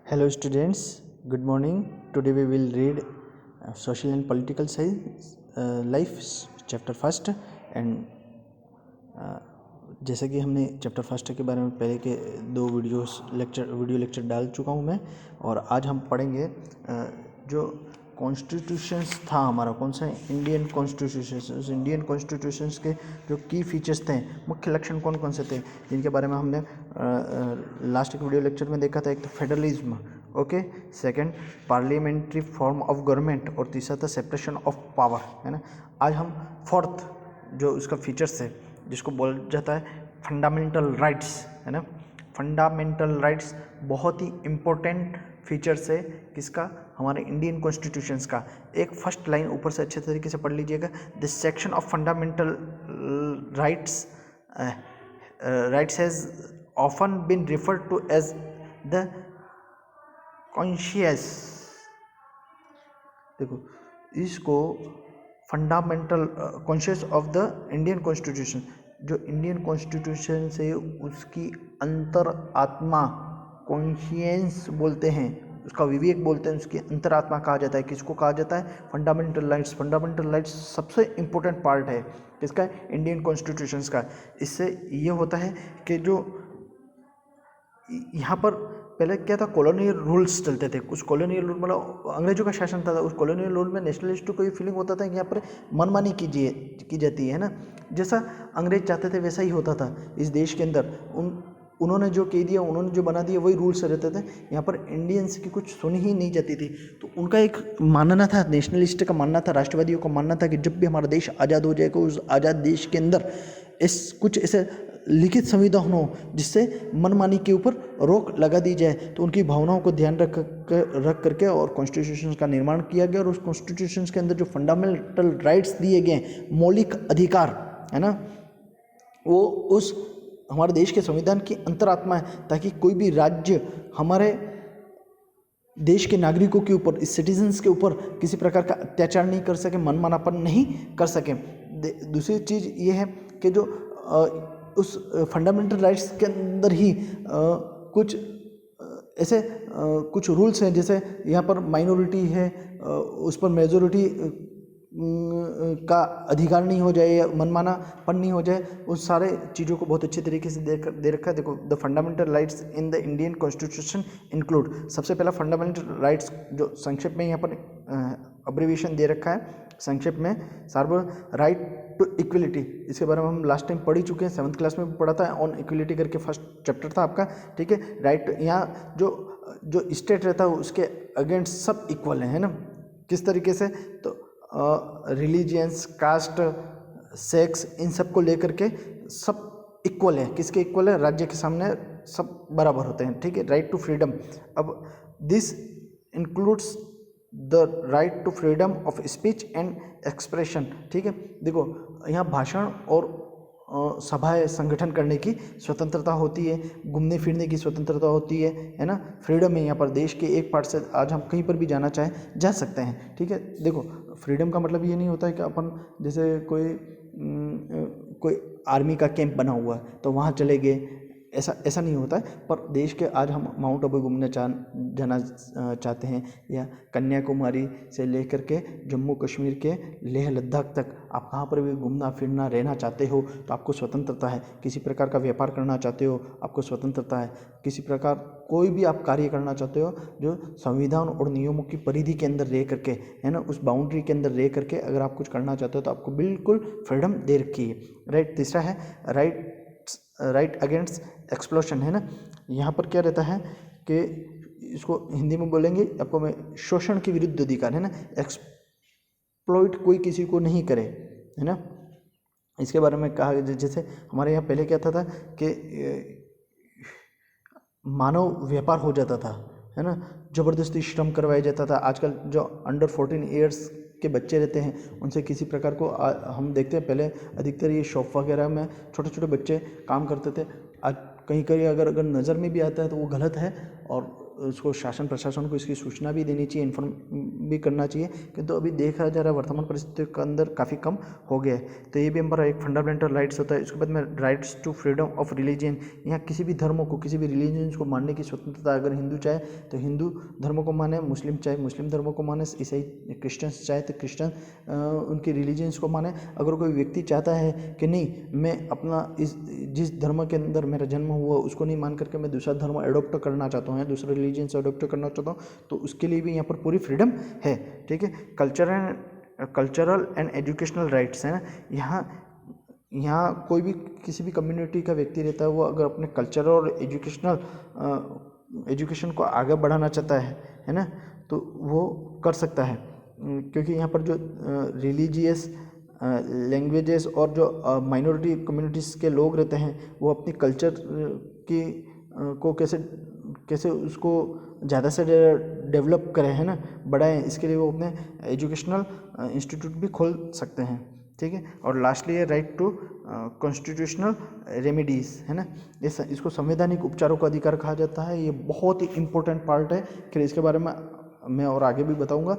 Hello students, good morning. Today we will read Social and Political Science Life chapter first and जैसे कि हमने chapter first के बारे में पहले के दो वीडियो लेक्चर डाल चुका हूँ मैं। और आज हम पढ़ेंगे जो कॉन्स्टिट्यूशंस था हमारा, कौन सा इंडियन कॉन्स्टिट्यूशंस, उस इंडियन कॉन्स्टिट्यूशंस के जो की फीचर्स थे, मुख्य लक्षण कौन कौन से थे, जिनके बारे में हमने लास्ट वीडियो लेक्चर में देखा था। एक तो federalism, okay, second parliamentary form of government, और तीसरा था सेपरेशन ऑफ पावर, है ना। आज हम फोर्थ जो उसका फीचर्स है, जिसको बोला जाता है फंडामेंटल राइट्स, है ना। फंडामेंटल राइट्स बहुत ही इम्पोर्टेंट फीचर्स है किसका, हमारे इंडियन कॉन्स्टिट्यूशंस का। एक फर्स्ट लाइन ऊपर से अच्छे तरीके से पढ़ लीजिएगा। This section of fundamental rights has often been referred to as the conscience, देखो इसको fundamental conscience of the Indian constitution, जो इंडियन कॉन्स्टिट्यूशन से उसकी अंतर आत्मा, कॉन्शियंस बोलते हैं, उसका विवेक बोलते हैं, उसकी अंतरात्मा कहा जाता है। किसको कहा जाता है? Fundamental rights. फंडामेंटल राइट्स सबसे इम्पोर्टेंट पार्ट है किसका? इंडियन कॉन्स्टिट्यूशंस का। इससे ये होता है कि जो यहाँ पर पहले क्या था, कॉलोनियल रूल्स चलते थे। कुछ कॉलोनियल रूल मतलब अंग्रेजों का शासन था। उस कॉलोनियल रूल में नेशनलिस्ट को ये फीलिंग होता था कि यहाँ पर मनमानी की जाती है ना। जैसा अंग्रेज चाहते थे वैसा ही होता था इस देश के अंदर। उन्होंने जो कह दिया, उन्होंने जो बना दिया, वही रूल्स रहते थे। यहाँ पर इंडियंस की कुछ सुनी ही नहीं जाती थी। तो उनका एक मानना था, नेशनलिस्ट का मानना था, राष्ट्रवादियों का मानना था कि जब भी हमारा देश आज़ाद हो जाएगा, उस आज़ाद देश के अंदर कुछ ऐसे लिखित संविधान हो जिससे मनमानी के ऊपर रोक लगा दी जाए। तो उनकी भावनाओं को ध्यान रख करके और कॉन्स्टिट्यूशन का निर्माण किया गया। और उस कॉन्स्टिट्यूशन के अंदर जो फंडामेंटल राइट्स दिए गए, मौलिक अधिकार, है ना, वो उस हमारे देश के संविधान की अंतरात्मा है, ताकि कोई भी राज्य हमारे देश के नागरिकों के ऊपर, इस सिटीजन्स के ऊपर किसी प्रकार का अत्याचार नहीं कर सके, मनमानापन नहीं कर सके। दूसरी चीज़ ये है कि जो उस फंडामेंटल राइट्स के अंदर ही कुछ ऐसे कुछ रूल्स हैं, जैसे यहाँ पर माइनॉरिटी है, उस पर मेजॉरिटी का अधिकार नहीं हो जाए या मनमानापन नहीं हो जाए, उस सारे चीज़ों को बहुत अच्छे तरीके से दे रखा है। देखो, the fundamental rights in the Indian constitution include, सबसे पहला फंडामेंटल राइट्स जो संक्षेप में यहाँ पर अब्रीविएशन दे रखा है, संक्षेप में सार्वभौम राइट टू इक्वलिटी। इसके बारे में हम लास्ट टाइम पढ़ ही चुके हैं, 7th क्लास में भी पढ़ा था, ऑन इक्वलिटी करके फर्स्ट चैप्टर था आपका, ठीक है। राइट, यहाँ जो स्टेट रहता है उसके अगेंस्ट सब इक्वल है ना। किस तरीके से? तो रिलीजियंस, कास्ट, सेक्स, इन सब को लेकर के सब इक्वल है। किसके इक्वल है? राज्य के सामने सब बराबर होते हैं, ठीक है। राइट टू फ्रीडम, अब this includes the right to freedom of speech and expression, ठीक है। देखो, यहाँ भाषण और सभाएं संगठन करने की स्वतंत्रता होती है, घूमने फिरने की स्वतंत्रता होती है ना। फ्रीडम है यहाँ पर, देश के एक पार्ट से आज हम कहीं पर भी जाना चाहें जा सकते हैं, ठीक है। देखो, फ्रीडम का मतलब ये नहीं होता है कि अपन जैसे कोई आर्मी का कैंप बना हुआ है तो वहाँ चले गए, ऐसा नहीं होता है। पर देश के आज हम माउंट आबू घूमने जाना चाहते हैं, या कन्याकुमारी से लेकर के जम्मू कश्मीर के लेह लद्दाख तक आप कहाँ पर भी घूमना फिरना रहना चाहते हो तो आपको स्वतंत्रता है। किसी प्रकार का व्यापार करना चाहते हो, आपको स्वतंत्रता है। किसी प्रकार कोई भी आप कार्य करना चाहते हो जो संविधान और नियमों की परिधि के अंदर रह करके, है ना, उस बाउंड्री के अंदर रह करके अगर आप कुछ करना चाहते हो तो आपको बिल्कुल फ्रीडम दे रखी है। राइट, तीसरा है राइट अगेंस्ट एक्सप्लोशन, है ना। यहाँ पर क्या रहता है कि इसको हिंदी में बोलेंगे आपको मैं, शोषण के विरुद्ध अधिकार, है ना। एक्सप्लॉइट कोई किसी को नहीं करे, है ना। इसके बारे में कहा, जैसे हमारे यहाँ पहले क्या था कि मानव व्यापार हो जाता था, है ना, ज़बरदस्ती श्रम करवाया जाता था। आजकल जो अंडर 14 ईयर्स के बच्चे रहते हैं उनसे किसी प्रकार को हम देखते हैं, पहले अधिकतर ये शॉप वगैरह में छोटे छोटे बच्चे काम करते थे। आज कहीं कहीं अगर नज़र में भी आता है तो वो गलत है, और उसको शासन प्रशासन को इसकी सूचना भी देनी चाहिए, इन्फॉर्म भी करना चाहिए, किंतु अभी देखा जा रहा है वर्तमान परिस्थितियों के अंदर काफ़ी कम हो गया है। तो ये भी हमारा एक फंडामेंटल राइट्स होता है। इसके बाद में rights to freedom of religion, यहाँ किसी भी धर्मों को, किसी भी रिलीजन्स को मानने की स्वतंत्रता, अगर हिंदू चाहे तो हिंदू धर्म को माने, मुस्लिम चाहे मुस्लिम धर्म को माने, ईसाई क्रिश्चियंस चाहे तो क्रिश्चियन उनके रिलीजन्स को माने। अगर कोई व्यक्ति चाहता है कि नहीं, मैं अपना जिस धर्म के अंदर मेरा जन्म हुआ उसको नहीं मान करके मैं दूसरा धर्म अडोप्ट करना चाहता हूँ या दूसरे रिलीजन से अडोप्ट करना चाहता हूँ, तो उसके लिए भी यहाँ पर पूरी फ्रीडम है। ठीक है, कल्चरल एंड एजुकेशनल राइट्स है ना। यहाँ कोई भी किसी भी कम्युनिटी का व्यक्ति रहता है, वो अगर अपने कल्चर और एजुकेशन को आगे बढ़ाना चाहता है ना, तो वो कर सकता है। क्योंकि यहाँ पर जो रिलीजियस लैंग्वेजेस और जो माइनॉरिटी कम्युनिटीज़ के लोग रहते हैं, वो अपनी कल्चर की को कैसे उसको ज़्यादा से ज़्यादा डेवलप करें, है ना, बढ़ाएं, इसके लिए वो अपने एजुकेशनल इंस्टीट्यूट भी खोल सकते हैं। ठीक है, और लास्टली है राइट टू कॉन्स्टिट्यूशनल रेमेडीज़, है ना। इसको संवैधानिक उपचारों का अधिकार कहा जाता है। ये बहुत ही इम्पोर्टेंट पार्ट है, फिर इसके बारे में मैं और आगे भी बताऊंगा।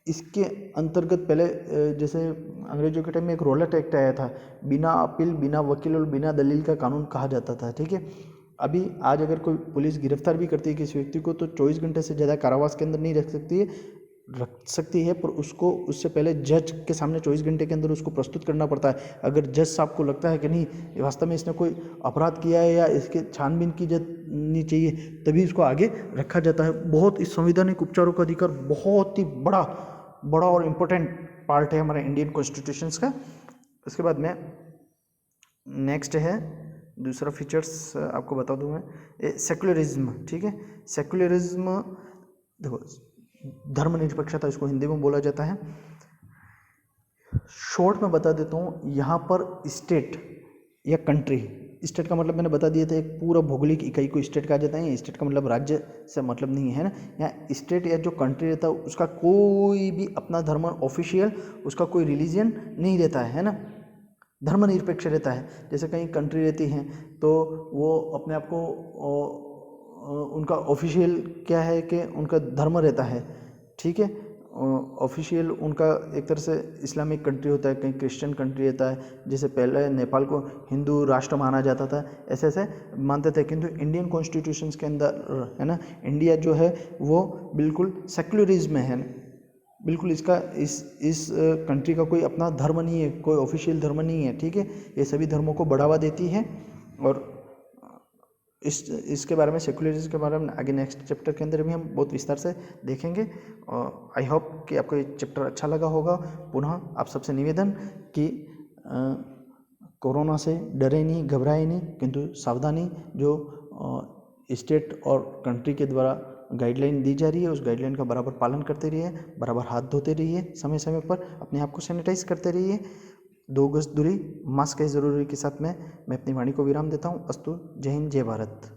इसके अंतर्गत पहले जैसे अंग्रेजों के टाइम में एक रॉलेट एक्ट आया था, बिना अपील, बिना वकील और बिना दलील का कानून कहा जाता था। ठीक है, अभी आज अगर कोई पुलिस गिरफ्तार भी करती है किसी व्यक्ति को, तो 24 घंटे से ज़्यादा कारावास के अंदर नहीं रख सकती है, पर उसको उससे पहले जज के सामने 24 घंटे के अंदर उसको प्रस्तुत करना पड़ता है। अगर जज साहब को लगता है कि नहीं, वास्तव में इसने कोई अपराध किया है या इसके छानबीन की जानी चाहिए, तभी इसको आगे रखा जाता है। बहुत इस संवैधानिक उपचारों का अधिकार बहुत ही बड़ा और इम्पोर्टेंट पार्ट है हमारे इंडियन कॉन्स्टिट्यूशंस का। उसके बाद में नेक्स्ट है दूसरा फीचर्स आपको बता दूं मैं, सेकुलरिज्म। ठीक है, सेकुलरिज्म देखो, धर्मनिरपेक्षता इसको हिंदी में बोला जाता है। शॉर्ट में बता देता हूँ, यहाँ पर स्टेट या कंट्री, स्टेट का मतलब मैंने बता दिया था, एक पूरा भौगोलिक इकाई को स्टेट कहा जाता है। स्टेट का मतलब राज्य से मतलब नहीं है ना। यहाँ स्टेट या जो कंट्री रहता है उसका कोई भी अपना धर्म ऑफिशियल, उसका कोई रिलीजन नहीं रहता है ना, धर्मनिरपेक्ष रहता है। जैसे कई कंट्री रहती हैं तो वो अपने आप को उनका ऑफिशियल क्या है कि उनका धर्म रहता है। ठीक है, ऑफिशियल उनका एक तरह से इस्लामिक कंट्री होता है, कहीं क्रिश्चियन कंट्री रहता है। जैसे पहले नेपाल को हिंदू राष्ट्र माना जाता था, ऐसे ऐसे मानते थे। किंतु इंडियन कॉन्स्टिट्यूशंस के अंदर है ना, इंडिया जो है वो बिल्कुल सेक्युलरिज्म में है, बिल्कुल इसका इस कंट्री का कोई अपना धर्म नहीं है, कोई ऑफिशियल धर्म नहीं है। ठीक है, ये सभी धर्मों को बढ़ावा देती है। और इसके बारे में, सेकुलरिज्म के बारे में आगे नेक्स्ट चैप्टर के अंदर भी हम बहुत विस्तार से देखेंगे। आई होप कि आपको ये चैप्टर अच्छा लगा होगा। पुनः आप सबसे निवेदन कि कोरोना से डरे नहीं, घबराए नहीं, किंतु सावधानी जो स्टेट और कंट्री के द्वारा गाइडलाइन दी जा रही है, उस गाइडलाइन का बराबर पालन करते रहिए, बराबर हाथ धोते रहिए, समय समय पर अपने आप को सैनिटाइज करते रहिए, 2 गज दूरी, मास्क है ज़रूरी के साथ में मैं अपनी वाणी को विराम देता हूँ। अस्तु, जय हिंद, जय भारत।